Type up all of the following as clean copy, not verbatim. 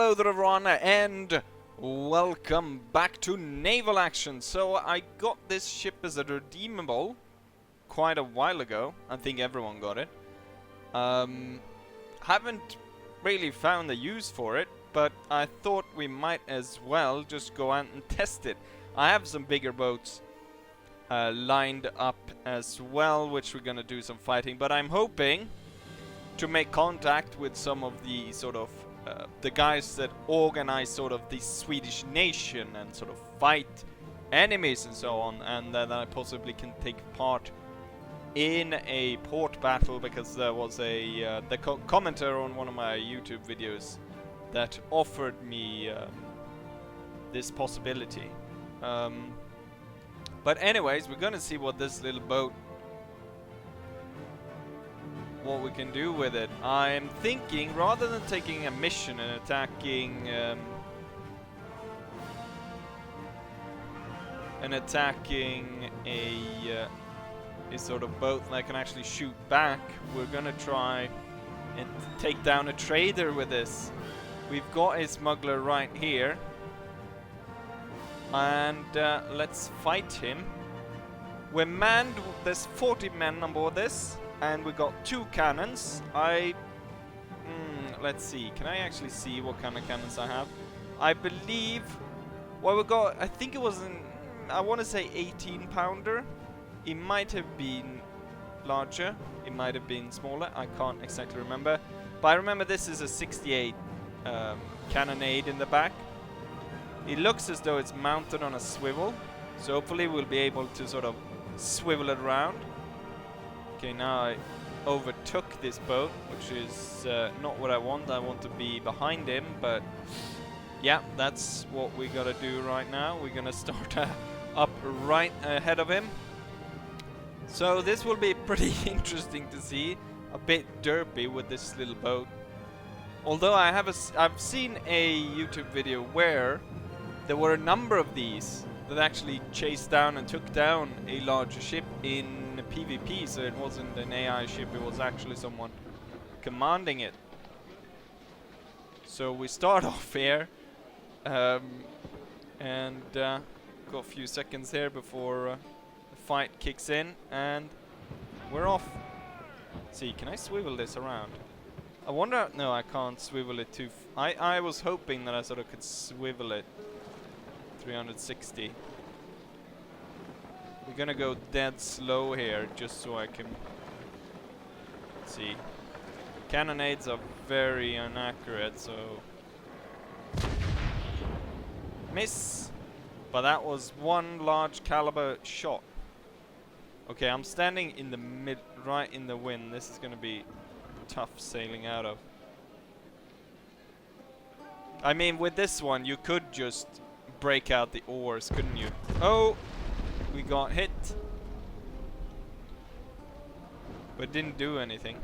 Hello there everyone, and welcome back to Naval Action. So I got this ship as a redeemable quite a while ago. I think everyone got it. Haven't really found a use for it, but I thought we might as well just go out and test it. I have some bigger boats lined up as well, which we're gonna do some fighting, but I'm hoping to make contact with some of the sort of the guys that organize sort of the Swedish nation and sort of fight enemies and so on, and that I possibly can take part in a port battle, because there was a the commenter on one of my YouTube videos that offered me this possibility. But anyways, we're gonna see what this little boat, what we can do with it. I'm thinking, rather than taking a mission and attacking a sort of boat that can actually shoot back, we're gonna try and take down a trader with this. We've got a smuggler right here, and let's fight him. We're manned. There's 40 men on board this, and we got 2 cannons. Let's see. Can I actually see what kind of cannons I have? I believe. Well, we got. I think it was an. I want to say 18-pounder. It might have been larger. It might have been smaller. I can't exactly remember. But I remember this is a 68 cannonade in the back. It looks as though it's mounted on a swivel, so hopefully we'll be able to sort of swivel it around. Okay, now I overtook this boat, which is not what I want. I want to be behind him, but yeah, that's what we gotta do right now. We're gonna start up right ahead of him. So this will be pretty interesting to see. A bit derpy with this little boat. Although I've seen a YouTube video where there were a number of these that actually chased down and took down a larger ship in PvP, so it wasn't an AI ship, it was actually someone commanding it. So we start off here, and got a few seconds here before the fight kicks in, and we're off. Let's see, can I swivel this around? I wonder, no, I can't swivel it too I was hoping that I sort of could swivel it 360. We're gonna go dead slow here, just so I can see. Cannonades are very inaccurate, so miss. But that was one large caliber shot. Okay, I'm standing in the right in the wind. This is gonna be tough sailing out of. I mean, with this one, you could just break out the oars, couldn't you? Oh! We got hit, but didn't do anything,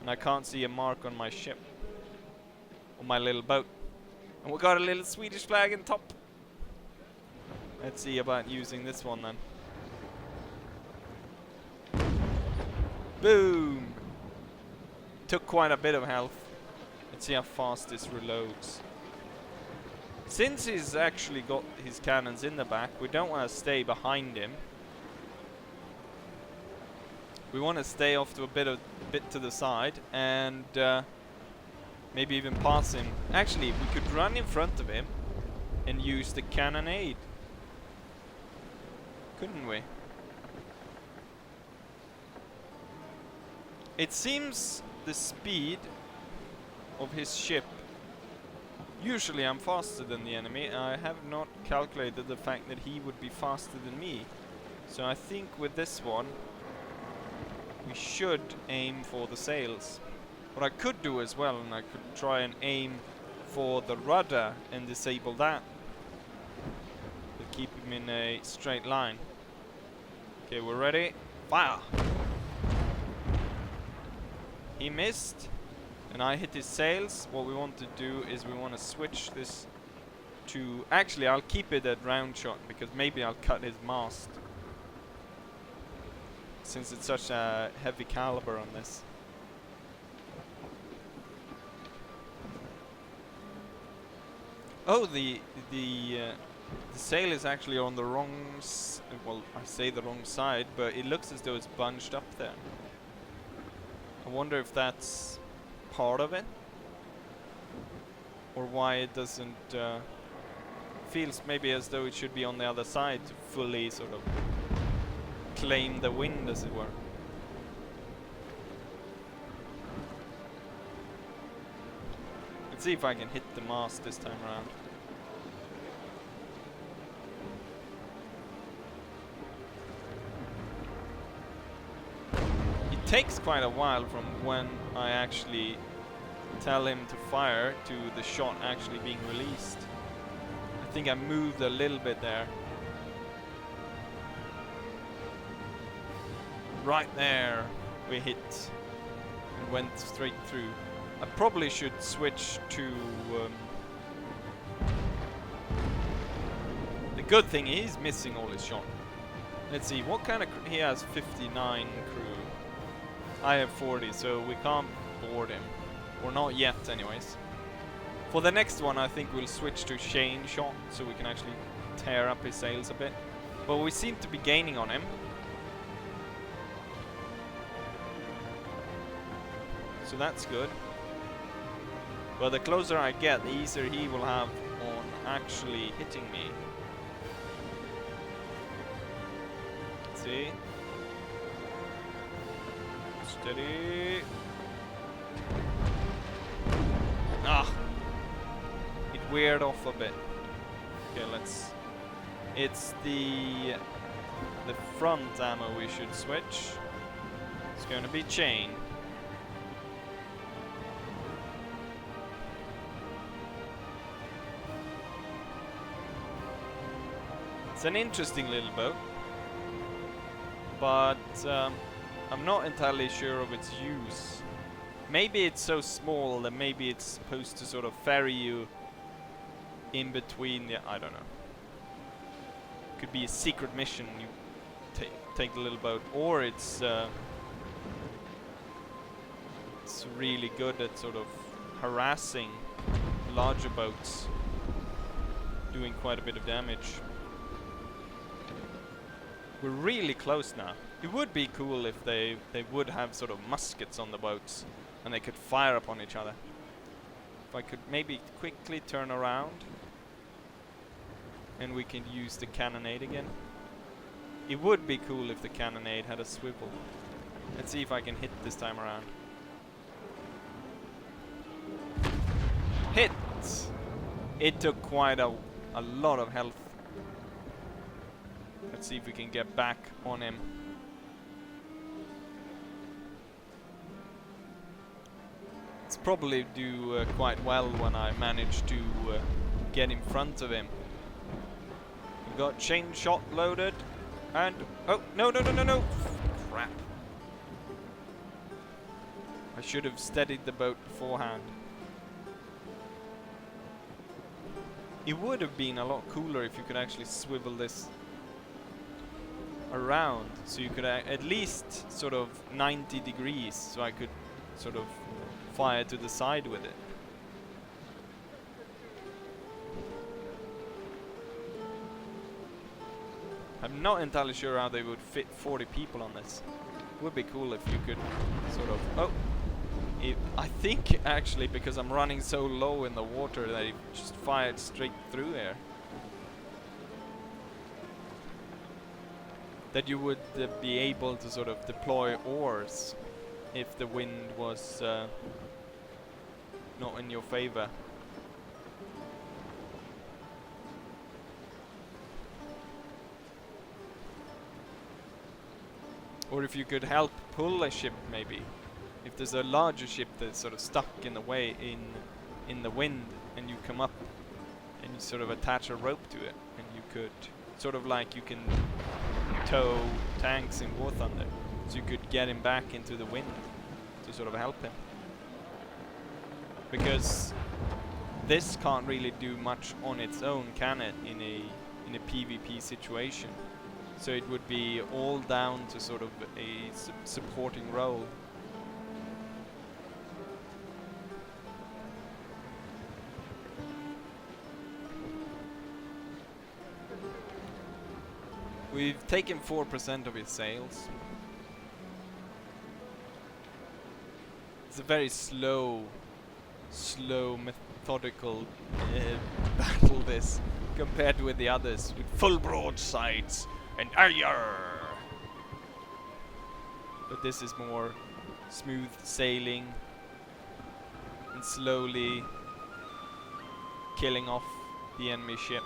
and I can't see a mark on my ship, on my little boat, and we got a little Swedish flag in top. Let's see about using this one then. Boom! Took quite a bit of health. Let's see how fast this reloads. Since he's actually got his cannons in the back, we don't want to stay behind him. We want to stay off to a bit to the side, and maybe even pass him. Actually, we could run in front of him and use the cannonade, couldn't we? It seems the speed of his ship. Usually I'm faster than the enemy. I have not calculated the fact that he would be faster than me. So I think with this one, we should aim for the sails. What I could do as well, and I could try and aim for the rudder and disable that. But keep him in a straight line. Okay, we're ready. Fire! He missed. And I hit his sails. What we want to do is we want to switch this to... Actually, I'll keep it at round shot, because maybe I'll cut his mast, since it's such a heavy caliber on this. Oh, the sail is actually on the wrong well, I say the wrong side, but it looks as though it's bunched up there. I wonder if that's part of it, or why it doesn't feels maybe as though it should be on the other side to fully sort of claim the wind, as it were. Let's see if I can hit the mast this time around. It takes quite a while from when I actually tell him to fire to the shot actually being released. I think I moved a little bit there. Right there we hit and went straight through. I probably should switch to the good thing he's missing all his shot. Let's see what kind of he has 59 crew. I have 40, so we can't board him, or not yet anyways. For the next one I think we'll switch to chain shot so we can actually tear up his sails a bit, but we seem to be gaining on him. So that's good. But the closer I get, the easier he will have on actually hitting me. Let's see. Steady. Ah! It weared off a bit. Okay, let's... It's the front ammo we should switch. It's going to be chain. It's an interesting little boat, but I'm not entirely sure of its use. Maybe it's so small that maybe it's supposed to sort of ferry you in between the... I don't know. Could be a secret mission, you take the little boat, or it's really good at sort of harassing larger boats, doing quite a bit of damage. We're really close now. It would be cool if they would have sort of muskets on the boats and they could fire upon each other. If I could maybe quickly turn around and we can use the cannonade again. It would be cool if the cannonade had a swivel. Let's see if I can hit this time around. Hit! It took quite a lot of health. Let's see if we can get back on him. It's probably do quite well when I manage to get in front of him. We've got chain shot loaded, and oh no! Crap! I should have steadied the boat beforehand. It would have been a lot cooler if you could actually swivel this around, so you could at least sort of 90 degrees, so I could sort of fire to the side with it. I'm not entirely sure how they would fit 40 people on this. It would be cool if you could sort of... Oh! I think actually because I'm running so low in the water that it just fired straight through here. That you would be able to sort of deploy oars if the wind was not in your favor. Or if you could help pull a ship, maybe. If there's a larger ship that's sort of stuck in the way in the wind, and you come up and you sort of attach a rope to it, and you could sort of like you can tow tanks in War Thunder, so you could get him back into the wind to sort of help him. Because this can't really do much on its own, can it, in a PvP situation? So it would be all down to sort of a supporting role. We've taken 4% of his sails. It's a very slow, methodical battle this, compared with the others, with full broadsides and arr. But this is more smooth sailing and slowly killing off the enemy ship.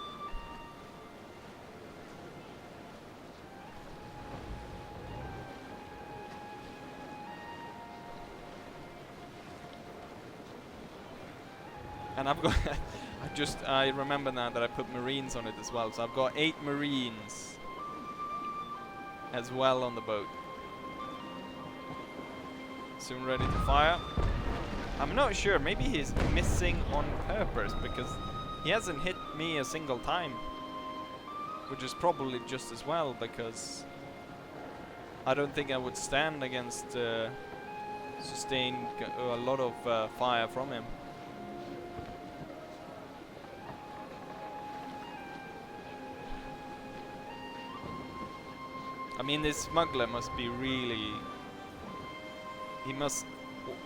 And I've got I remember now that I put Marines on it as well, so I've got 8 Marines as well on the boat. Soon ready to fire. I'm not sure, maybe he's missing on purpose, because he hasn't hit me a single time. Which is probably just as well, because I don't think I would stand against sustained a lot of fire from him. I mean, this smuggler must be really... He must...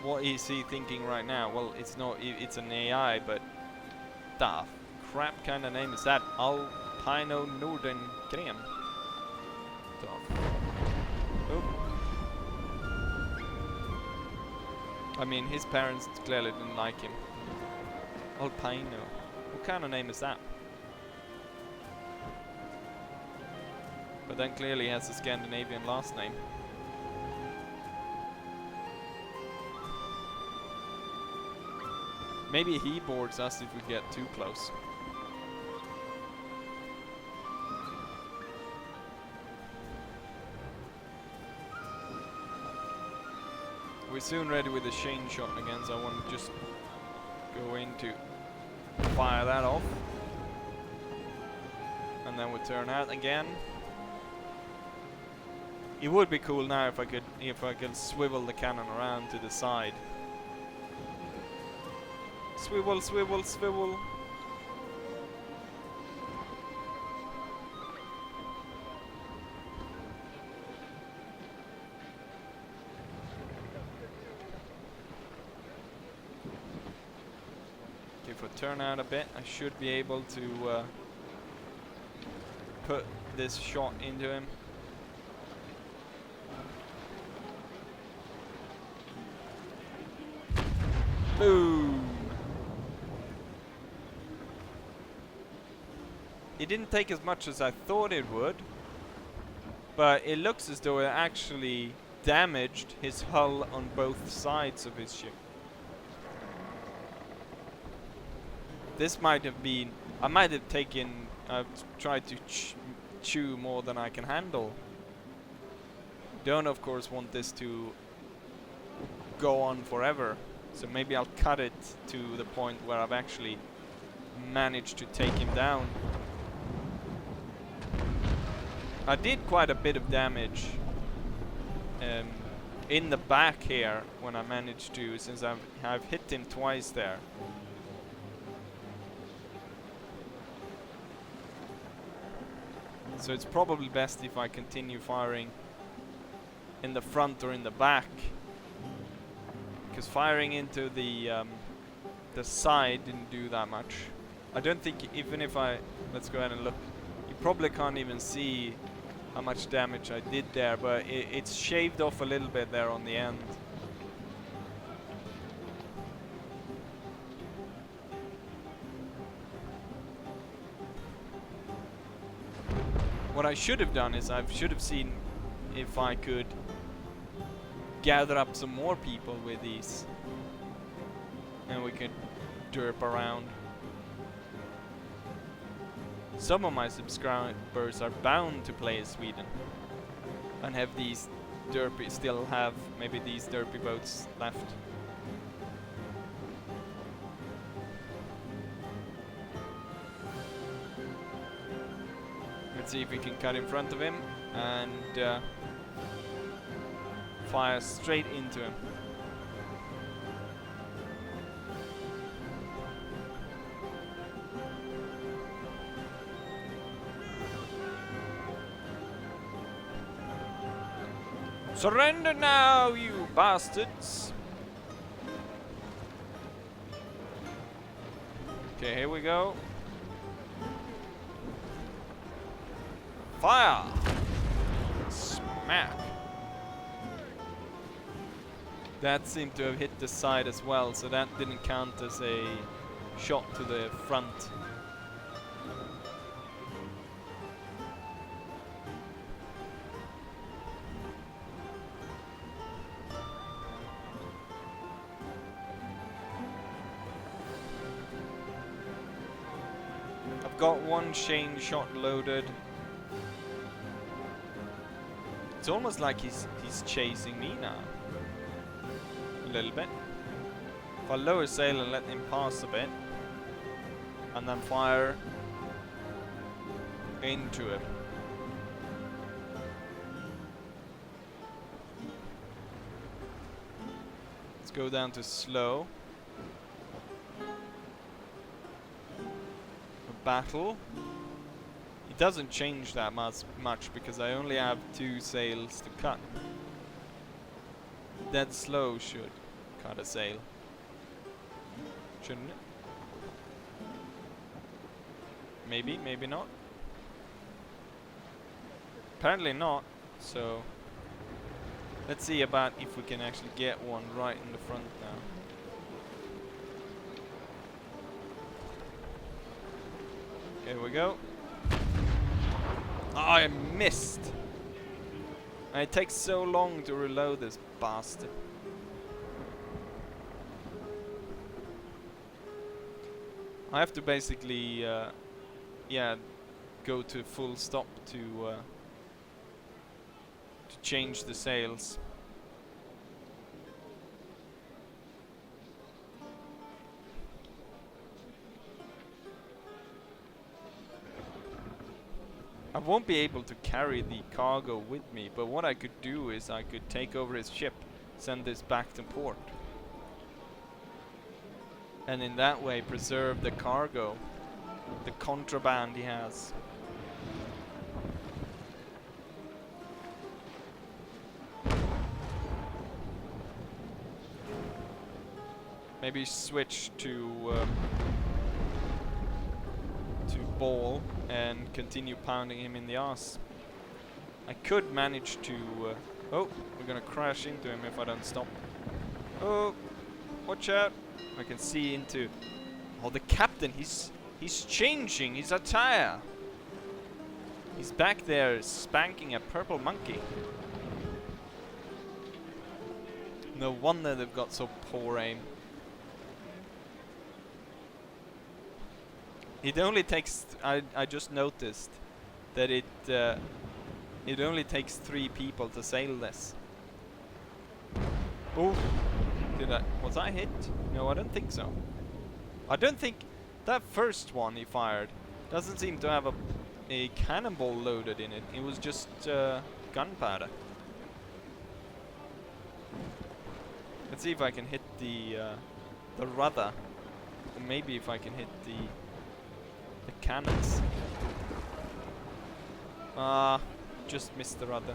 What is he thinking right now? Well, it's not... It's an AI, but... Da crap kind of name is that? Alpino Nordengren. Oh. I mean, his parents clearly didn't like him. Alpino. What kind of name is that? But then clearly he has a Scandinavian last name. Maybe he boards us if we get too close. We're soon ready with the chain shot again, so I want to just go in to fire that off. And then we turn out again. It would be cool now if I could swivel the cannon around to the side. Swivel, swivel, swivel. Okay, if I turn out a bit, I should be able to put this shot into him. Boom! It didn't take as much as I thought it would, but it looks as though it actually damaged his hull on both sides of his ship. This might have been... I might have taken... I've tried to chew more than I can handle. Don't of course want this to go on forever. So maybe I'll cut it to the point where I've actually managed to take him down. I did quite a bit of damage in the back here when I managed to, since I've hit him twice there. So it's probably best if I continue firing in the front or in the back. Because firing into the side didn't do that much. I don't think, even if I... Let's go ahead and look. You probably can't even see how much damage I did there, but it's shaved off a little bit there on the end. What I should have done is I should have seen if I could gather up some more people with these, and we could derp around. Some of my subscribers are bound to play as Sweden and have these derpy, still have maybe these derpy boats left. Let's see if we can cut in front of him and fire straight into him. Surrender now, you bastards! Okay, here we go. Fire! Smack! That seemed to have hit the side as well, so that didn't count as a shot to the front. I've got one chain shot loaded. It's almost like he's chasing me now. A little bit. If I lower sail and let him pass a bit, and then fire into it. Let's go down to slow. A battle. It doesn't change that much because I only have 2 sails to cut. Dead slow should cut a sail. Shouldn't it? Maybe, maybe not. Apparently not, so let's see about if we can actually get one right in the front now. Here we go. Oh, I missed! And it takes so long to reload this bastard. I have to basically, yeah, go to full stop to change the sails. I won't be able to carry the cargo with me, but what I could do is I could take over his ship, send this back to port, and in that way preserve the cargo, the contraband he has. Maybe switch to ball and continue pounding him in the ass. I could manage to... oh, we're gonna crash into him if I don't stop. Oh, watch out! I can see into... oh, the captain, he's changing his attire! He's back there spanking a purple monkey. No wonder they've got so poor aim. It only takes... I just noticed that it only takes 3 people to sail this. Oh, was I hit? No, I don't think so. I don't think that first one he fired doesn't seem to have a cannonball loaded in it. It was just gunpowder. Let's see if I can hit the rudder, or maybe if I can hit the cannons. Just missed the rudder.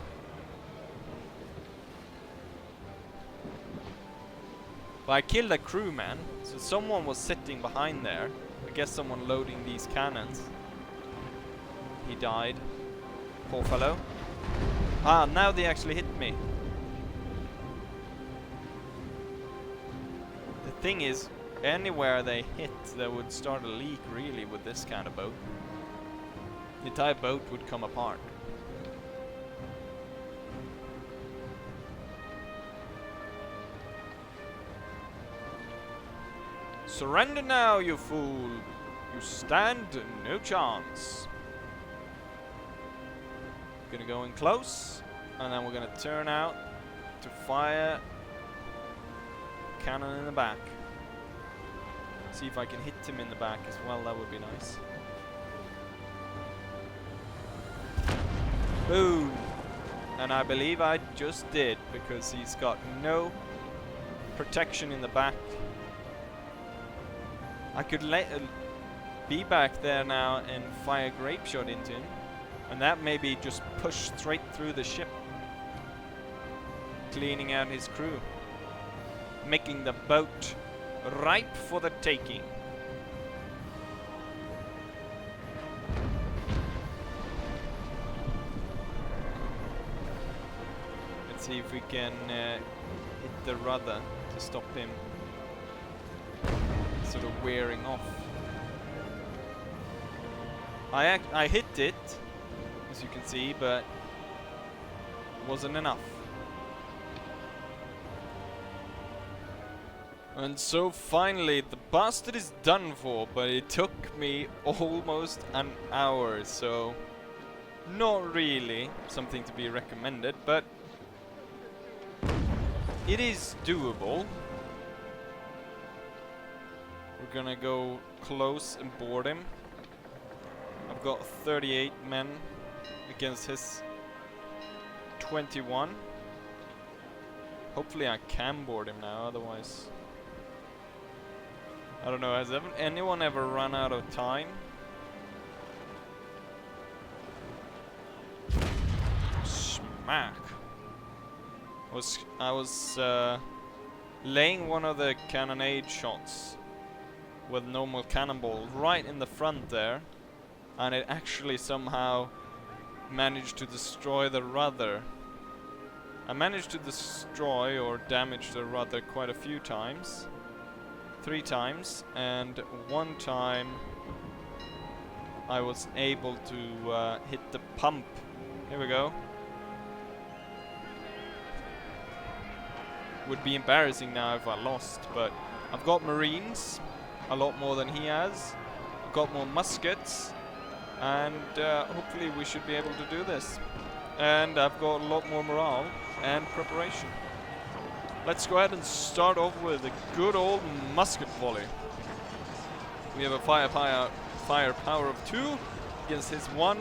But I killed a crewman, so someone was sitting behind there. I guess someone loading these cannons. He died. Poor fellow. Ah, now they actually hit me. The thing is, anywhere they hit, they would start a leak really with this kind of boat. The entire boat would come apart. Surrender now, you fool! You stand no chance. Gonna go in close, and then we're gonna turn out to fire cannon in the back. See if I can hit him in the back as well, that would be nice. Boom! And I believe I just did, because he's got no protection in the back. I could be back there now and fire grape shot into him, and that maybe just push straight through the ship. cleaning out his crew, making the boat ripe for the taking. Let's see if we can hit the rudder to stop him sort of wearing off. I hit it, as you can see, but it wasn't enough. And so finally the bastard is done for, but it took me almost an hour, so not really something to be recommended, but it is doable. We're gonna go close and board him. I've got 38 men against his 21. Hopefully I can board him now, otherwise I don't know, has anyone ever run out of time? Smack! I was laying one of the cannonade shots with normal cannonball right in the front there, and it actually somehow managed to destroy the rudder. I managed to destroy or damage the rudder quite a few times. 3 times, and 1 time I was able to hit the pump. Here we go. Would be embarrassing now if I lost, but I've got marines, a lot more than he has. I've got more muskets, and hopefully we should be able to do this. And I've got a lot more morale and preparation. Let's go ahead and start off with a good old musket volley. We have a firepower of 2 against his 1.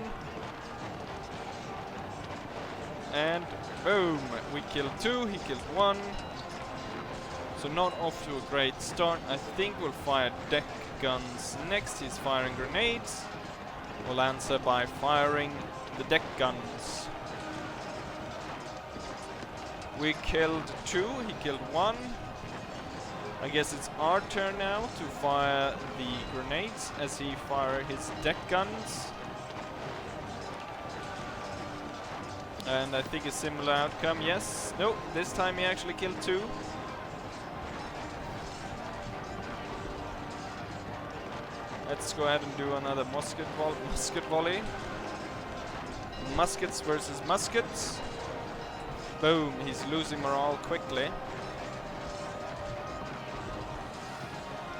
And boom, we killed 2, he killed 1. So not off to a great start. I think we'll fire deck guns next. He's firing grenades. We'll answer by firing the deck guns. We killed 2, he killed 1. I guess it's our turn now to fire the grenades as he fires his deck guns. And I think a similar outcome, yes. No, this time he actually killed 2. Let's go ahead and do another musket volley. Muskets versus muskets. Boom, he's losing morale quickly.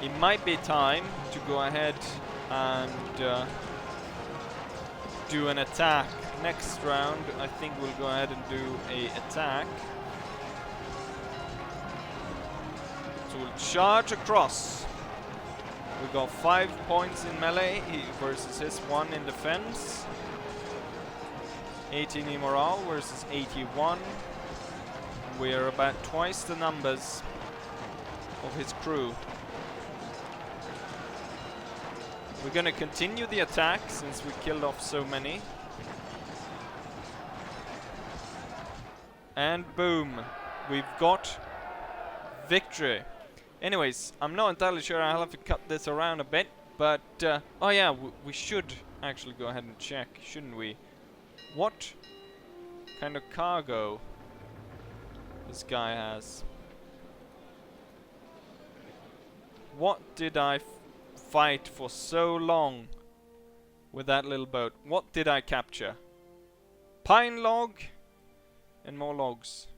It might be time to go ahead and do an attack. Next round, I think we'll go ahead and do an attack. So we'll charge across. We got 5 points in melee versus his 1 in defense. 18 in morale versus 81. We're about twice the numbers of his crew. We're gonna continue the attack since we killed off so many. And boom, we've got victory. Anyways, I'm not entirely sure. I'll have to cut this around a bit, but oh yeah, we should actually go ahead and check, shouldn't we? What kind of cargo this guy has? What did I fight for so long with that little boat? What did I capture? Pine log and more logs.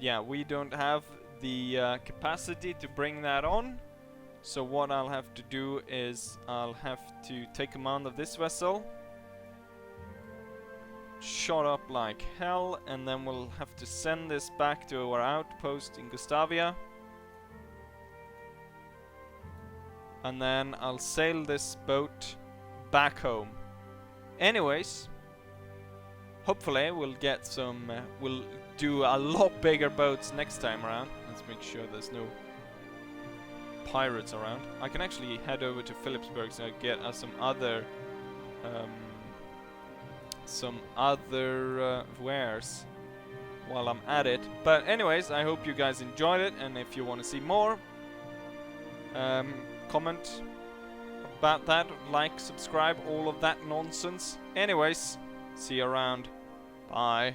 Yeah, we don't have the capacity to bring that on. So what I'll have to do is I'll have to take command of this vessel. Shot up like hell, and then we'll have to send this back to our outpost in Gustavia. And then I'll sail this boat back home. Anyways, hopefully we'll get some, we'll do a lot bigger boats next time around. Let's make sure there's no pirates around. I can actually head over to Philipsburg so I get some other wares while I'm at it. But anyways, I hope you guys enjoyed it, and if you want to see more, comment about that, like, subscribe, all of that nonsense. Anyways, see you around. Bye.